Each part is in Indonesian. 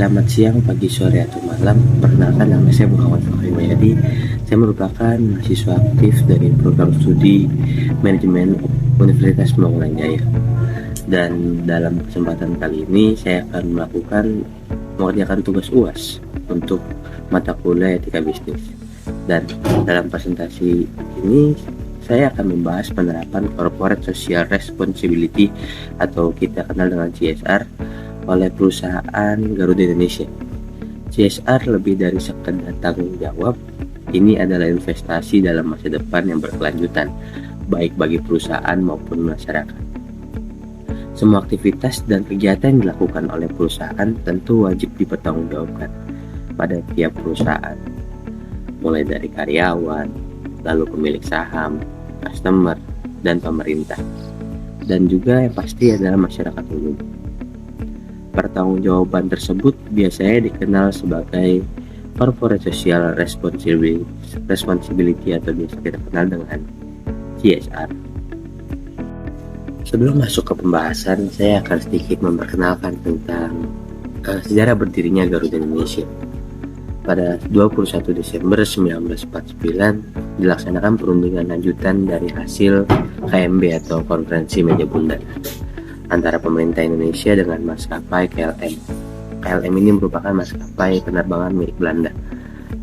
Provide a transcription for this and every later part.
Selamat siang, pagi, sore, atau malam. Perkenalkan, nama saya Muhammad Fahri Mayadi. Saya merupakan mahasiswa aktif dari program studi Manajemen Universitas Pembangunan Jaya. Dan dalam kesempatan kali ini saya akan mengerjakan tugas UAS untuk mata kuliah etika bisnis. Dan dalam presentasi ini saya akan membahas penerapan Corporate Social Responsibility atau kita kenal dengan CSR oleh perusahaan Garuda Indonesia. CSR lebih dari sekedar tanggung jawab. Ini adalah investasi dalam masa depan yang berkelanjutan, baik bagi perusahaan maupun masyarakat. Semua aktivitas dan kegiatan yang dilakukan oleh perusahaan tentu wajib dipertanggungjawabkan pada tiap perusahaan, mulai dari karyawan, lalu pemilik saham, customer, dan pemerintah, dan juga yang pasti adalah masyarakat umum. Pertanggungjawaban tersebut biasanya dikenal sebagai Corporate Social Responsibility atau biasa kita kenal dengan CSR. Sebelum masuk ke pembahasan, saya akan sedikit memperkenalkan tentang sejarah berdirinya Garuda Indonesia. Pada 21 Desember 1949 dilaksanakan perundingan lanjutan dari hasil KMB atau Konferensi Meja Bundan antara pemerintah Indonesia dengan maskapai KLM. KLM ini merupakan maskapai penerbangan milik Belanda.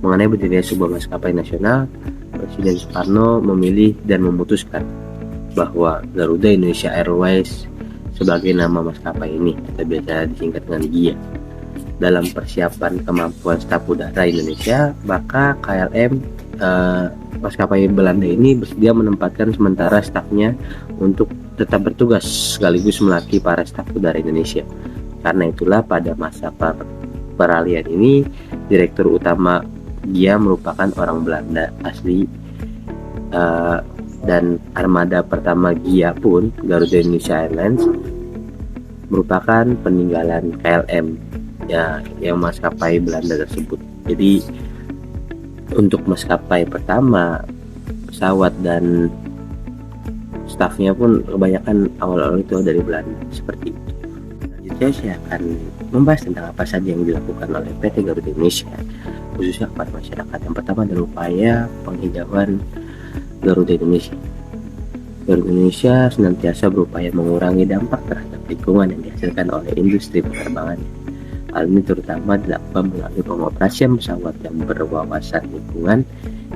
Mengenai berdirinya sebuah maskapai nasional, Presiden Soekarno memilih dan memutuskan bahwa Garuda Indonesia Airways sebagai nama maskapai ini, atau biasa disingkat dengan GIA. Dalam persiapan kemampuan staf udara Indonesia, maka KLM maskapai Belanda ini bersedia menempatkan sementara stafnya untuk tetap bertugas sekaligus melatih para staf udara Indonesia. Karena itulah pada masa peralihan ini direktur utama GIA merupakan orang Belanda asli, dan armada pertama GIA pun, Garuda Indonesia Airlines, merupakan peninggalan KLM ya, yang maskapai Belanda tersebut. Jadi untuk maskapai pertama, pesawat dan stafnya pun kebanyakan awal-awal itu dari Belanda, seperti itu. Selanjutnya saya akan membahas tentang apa saja yang dilakukan oleh PT Garuda Indonesia khususnya kepada masyarakat. Yang pertama adalah upaya penghijauan Garuda Indonesia. Garuda Indonesia senantiasa berupaya mengurangi dampak terhadap lingkungan yang dihasilkan oleh industri penerbangan. Hal ini terutama dilakukan melalui pengoperasian pesawat yang berwawasan lingkungan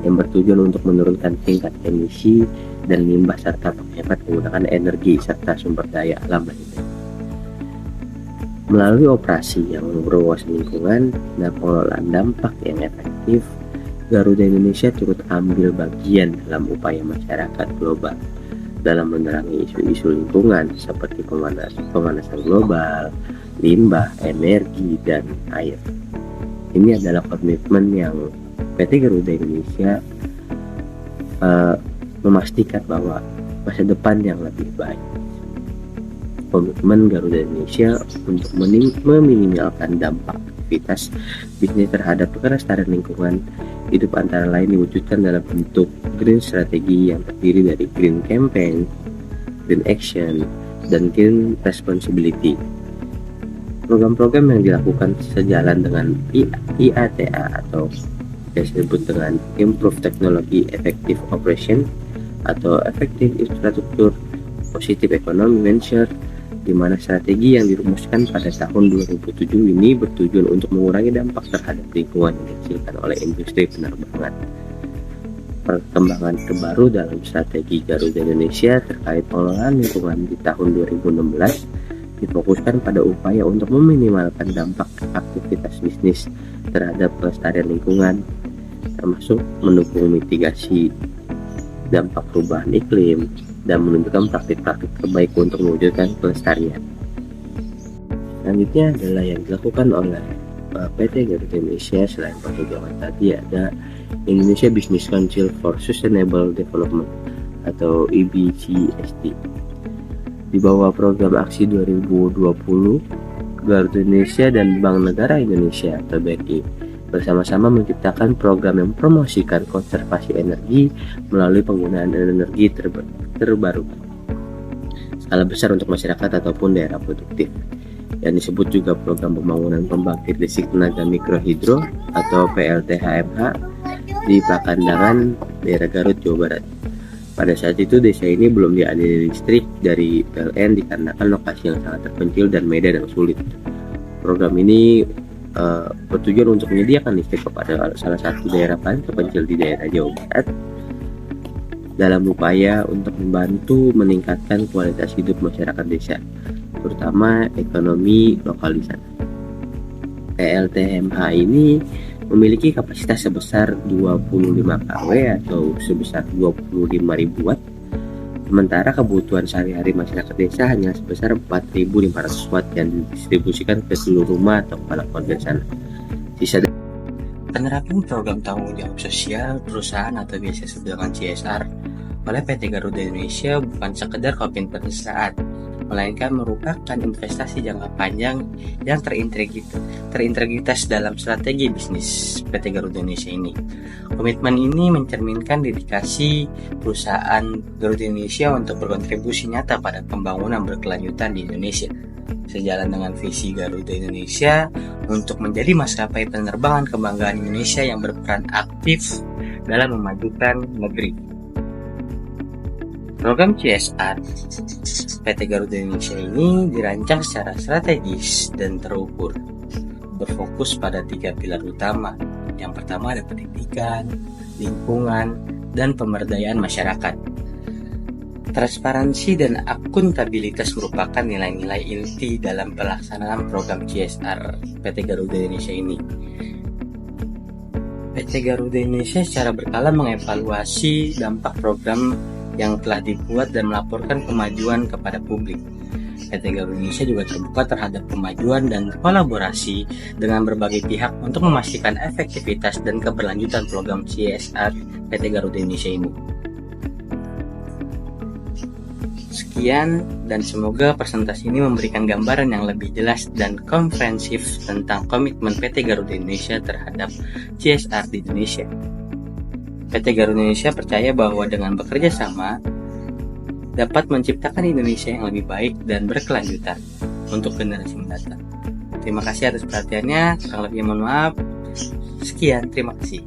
yang bertujuan untuk menurunkan tingkat emisi dan limbah serta menghemat penggunaan energi serta sumber daya alam lainnya. Melalui operasi yang berwawasan lingkungan dan pengelolaan dampak yang efektif, Garuda Indonesia turut ambil bagian dalam upaya masyarakat global dalam menerangi isu-isu lingkungan seperti pemanasan global, limbah, energi, dan air. Ini adalah komitmen yang PT Garuda Indonesia memastikan bahwa masa depan yang lebih baik. Komitmen Garuda Indonesia untuk meminimalkan dampak aktivitas bisnis terhadap kelestarian lingkungan hidup antara lain diwujudkan dalam bentuk Green Strategy yang terdiri dari Green Campaign, Green Action, dan Green Responsibility. Program-program yang dilakukan sejalan dengan IATA atau disebut dengan Improve Technology Effective Operation atau Effective Infrastructure Positive Economy Venture, di mana strategi yang dirumuskan pada tahun 2007 ini bertujuan untuk mengurangi dampak terhadap lingkungan yang dihasilkan oleh industri penerbangan. Perkembangan terbaru dalam strategi Garuda Indonesia terkait pengelolaan lingkungan di tahun 2016 difokuskan pada upaya untuk meminimalkan dampak aktivitas bisnis terhadap kelestarian lingkungan, termasuk mendukung mitigasi dampak perubahan iklim dan menunjukkan praktik-praktik terbaik untuk mewujudkan kelestarian. Selanjutnya adalah yang dilakukan oleh PT Garuda Indonesia. Selain penghijauan tadi, ada Indonesia Business Council for Sustainable Development atau IBCSD. Di bawah program aksi 2020, Garuda Indonesia dan Bank Negara Indonesia atau BNI bersama-sama menciptakan program yang mempromosikan konservasi energi melalui penggunaan energi terbarukan skala besar untuk masyarakat ataupun daerah produktif. yang disebut juga Program Pembangunan Pembangkit Listrik Tenaga Mikrohidro atau PLTHMH di Pakandangan, daerah Garut, Jawa Barat. Pada saat itu desa ini belum dialiri listrik dari PLN dikarenakan lokasi yang sangat terpencil dan medan yang sulit. Program ini bertujuan untuk menyediakan listrik kepada salah satu daerah paling terpencil di daerah Jawa Barat dalam upaya untuk membantu meningkatkan kualitas hidup masyarakat desa, terutama ekonomi lokal di sana. PLTMH ini memiliki kapasitas sebesar 25 kW atau sebesar 25.000 watt, sementara kebutuhan sehari-hari masyarakat desa hanya sebesar 4.500 watt yang didistribusikan ke seluruh rumah atau kepala keluarga di sana. Sisa penerapan program tanggung jawab sosial perusahaan atau biasa disebut dengan CSR oleh PT Garuda Indonesia bukan sekedar komitmen sesaat, melainkan merupakan investasi jangka panjang yang terintegritas dalam strategi bisnis PT Garuda Indonesia ini. Komitmen ini mencerminkan dedikasi perusahaan Garuda Indonesia untuk berkontribusi nyata pada pembangunan berkelanjutan di Indonesia, sejalan dengan visi Garuda Indonesia untuk menjadi maskapai penerbangan kebanggaan Indonesia yang berperan aktif dalam memajukan negeri. Program CSR PT Garuda Indonesia ini dirancang secara strategis dan terukur, berfokus pada 3 pilar utama. Yang pertama ada pendidikan, lingkungan, dan pemberdayaan masyarakat. Transparansi dan akuntabilitas merupakan nilai-nilai inti dalam pelaksanaan program CSR PT Garuda Indonesia ini. PT Garuda Indonesia secara berkala mengevaluasi dampak program yang telah dibuat dan melaporkan kemajuan kepada publik. PT Garuda Indonesia juga terbuka terhadap kemajuan dan kolaborasi dengan berbagai pihak untuk memastikan efektivitas dan keberlanjutan program CSR PT Garuda Indonesia ini. Sekian, dan semoga presentasi ini memberikan gambaran yang lebih jelas dan komprehensif tentang komitmen PT Garuda Indonesia terhadap CSR di Indonesia. PT Garuda Indonesia percaya bahwa dengan bekerja sama dapat menciptakan Indonesia yang lebih baik dan berkelanjutan untuk generasi mendatang. Terima kasih atas perhatiannya, kurang lebihnya mohon maaf. Sekian, terima kasih.